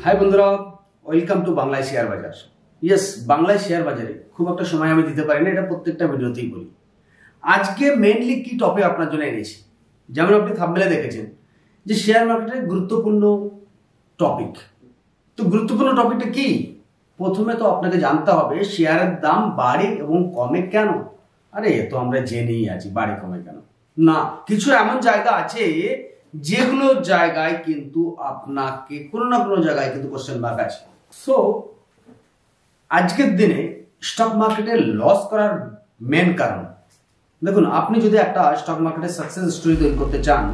High বন্ধুরা, welcome to বাংলায় share বাজার। ইয়েস, বাংলায় শেয়ার বাজারে খুব একটা সময় আমি দিতে পারি না, এটা প্রত্যেকটা ভিডিওতেই বলি। আজকে মেইনলি কি টপিক আপনার জন্য এনেছি, যেমন আপনি থাম্বনেলে দেখেছেন যে শেয়ার মার্কেটের গুরুত্বপূর্ণ টপিক। তো গুরুত্বপূর্ণ টপিকটা কি? প্রথমে তো আপনাকে জানতে হবে শেয়ারের দাম বাড়ে এবং কমে কেন। আরে তো আমরা জেনেই আছি বাড়ে কমে কেন। না, কিছু এমন জায়গা আছে যেগুলো জায়গায় কিন্তু আপনাকে কোনো না কোনো জায়গায় কিন্তু কোশ্চেন মার্ক আছে। সো আজকের দিনে স্টক মার্কেটে লস করার মেন কারণ দেখুন, আপনি যদি একটা স্টক মার্কেটে সাকসেস স্টোরি তৈরি করতে চান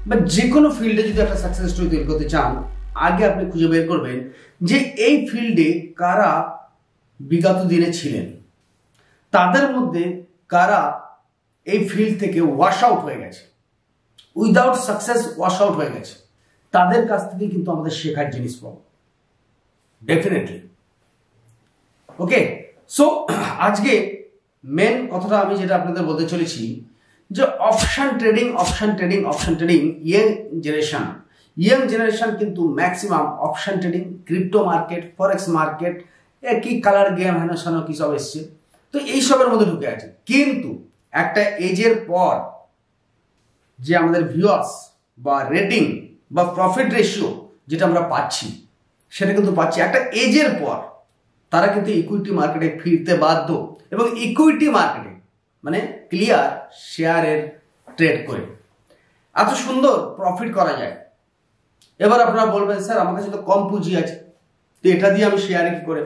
বা যে কোনো ফিল্ডে যদি একটা সাকসেস স্টোরি তৈরি করতে চান, আগে আপনি খুঁজে বের করবেন যে এই ফিল্ডে কারা বিগত দিনে ছিলেন, তাদের মধ্যে কারা এই ফিল্ড থেকে ওয়াশ আউট হয়ে গেছে, উইদাউট সাকসেস ওয়াশ আউট হয়ে গেছে। তাদের কাছ থেকে কিন্তু আমাদের শেখার জিনিস পাবো ডেফিনেটলি। ওকে, সো আজকে মেন কথাটা আমি যেটা আপনাদের বলতে চলেছি যে অপশন ট্রেডিং ইয়াং জেনারেশন কিন্তু maximum option trading, crypto market, ফরেক্স মার্কেট, একই কালার গেম হেন সানো কি সব এসছে, তো এইসবের মধ্যে ঢুকে আছে। কিন্তু একটা এজের পর যে আমাদের ভিউয়ার্স বা রেটিং বা প্রফিট রেশিও যেটা আমরা পাচ্ছি, সেটা কিন্তু পাচ্ছি একটা এজের পর। তারা কিন্তু ইকুইটি মার্কেটে ফিরতে বাধ্য, এবং ইকুইটি মার্কেটে মানে ক্লিয়ার শেয়ারের ট্রেড করে এত সুন্দর প্রফিট করা যায়। এবার আপনারা বলবেন স্যার আমার কাছে তো কম পুঁজি আছে, তো এটা দিয়ে আমি শেয়ারে কি করে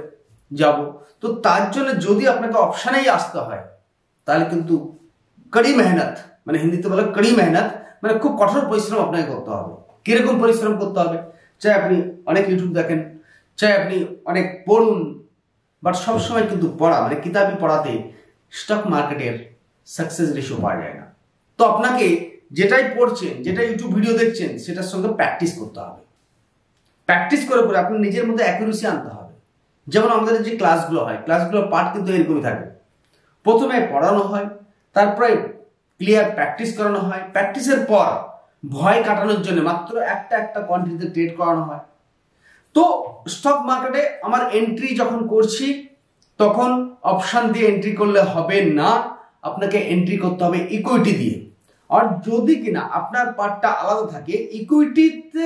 যাব? তো তার জন্য যদি আপনাকে অপশানেই আসতে হয় তাহলে কিন্তু কড়ি মেহনত, মানে হিন্দিতে বলে কড়ি মেহনত, মানে খুব কঠোর পরিশ্রম আপনাকে করতে হবে। কিরকম পরিশ্রম করতে হবে? চাই আপনি অনেক ইউটিউব দেখেন, চাই আপনি অনেক পড়ুন, বাট সবসময় কিন্তু পড়া মানে কিতাবি পড়াতে স্টক মার্কেটের সাকসেস রেশিও পাওয়া যায় না। তো আপনাকে যেটাই পড়ছেন, যেটা ইউটিউব ভিডিও দেখছেন, সেটার সঙ্গে প্র্যাকটিস করতে হবে। প্র্যাকটিস করে করে আপনার নিজের মধ্যে অ্যাকুরেসি আনতে হবে। যেমন আমাদের যে ক্লাসগুলো হয়, ক্লাসগুলোর পার্ট কিন্তু এরকমই থাকে। প্রথমে পড়ানো হয়, তারপরে ক্লিয়ার প্র্যাকটিস করানো হয়, প্র্যাকটিসের পর ভয় কাটানোর জন্য মাত্র একটা কোয়ান্টিটিতে ট্রেড করানো হয়। তো স্টক মার্কেটে আমার এন্ট্রি যখন করছি তখন অপশন দিয়ে এন্ট্রি করলে হবে না, আপনাকে এন্ট্রি করতে হবে ইকুইটি দিয়ে। আর যদি কিনা আপনার পার্টটা আলাদা থাকে, ইকুইটিতে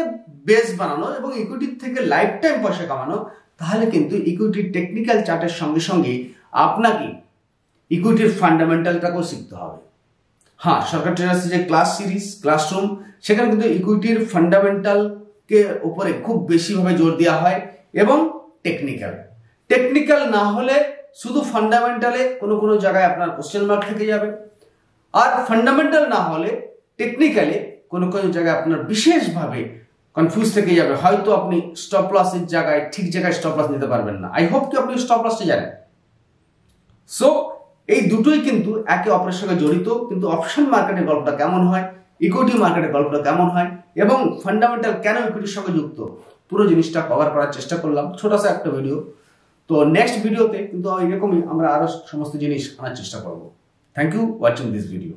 বেস বানানো এবং ইকুইটির থেকে লাইফ টাইম পয়সা কামানো, তাহলে কিন্তু ইকুইটির টেকনিক্যাল চার্টের সঙ্গে সঙ্গে আপনাকে ইকুইটির ফান্ডামেন্টালটাকেও শিখতে হবে। হ্যাঁ, সরকার ট্রেডার্স যে ক্লাস সিরিজ, ক্লাসরুম, সেখানে কিন্তু ইকুইটির ফান্ডামেন্টালকে উপরে খুব বেশিভাবে জোর দেওয়া হয়, এবং টেকনিক্যাল না হলে শুধু ফান্ডামেন্টালে কোনো কোনো জায়গায় আপনার কোশ্চেন মার্ক থেকে যাবে, আর ফান্ডামেন্টাল না হলে টেকনিক্যালে কোনো কোনো জায়গায় আপনার বিশেষভাবে কনফিউজ থেকে যাবে। হয়তো আপনি স্টপ লসের জায়গায় ঠিক জায়গায় স্টপ লস নিতে পারবেন না। আই হোপ কি আপনি স্টপ লসটা জানেন। সো এই দুটোই কিন্তু একে অপরের সঙ্গে জড়িত। কিন্তু অপশন মার্কেটের গল্পটা কেমন হয়, ইকুইটি মার্কেটের গল্পটা কেমন হয়, এবং ফান্ডামেন্টাল কেন ইকুইটির সঙ্গে যুক্ত, পুরো জিনিসটা কভার করার চেষ্টা করলাম ছোটসা একটা ভিডিও। তো নেক্সট ভিডিওতে কিন্তু এরকমই আমরা আরো সমস্ত জিনিস আনার চেষ্টা করব। Thank you watching this video.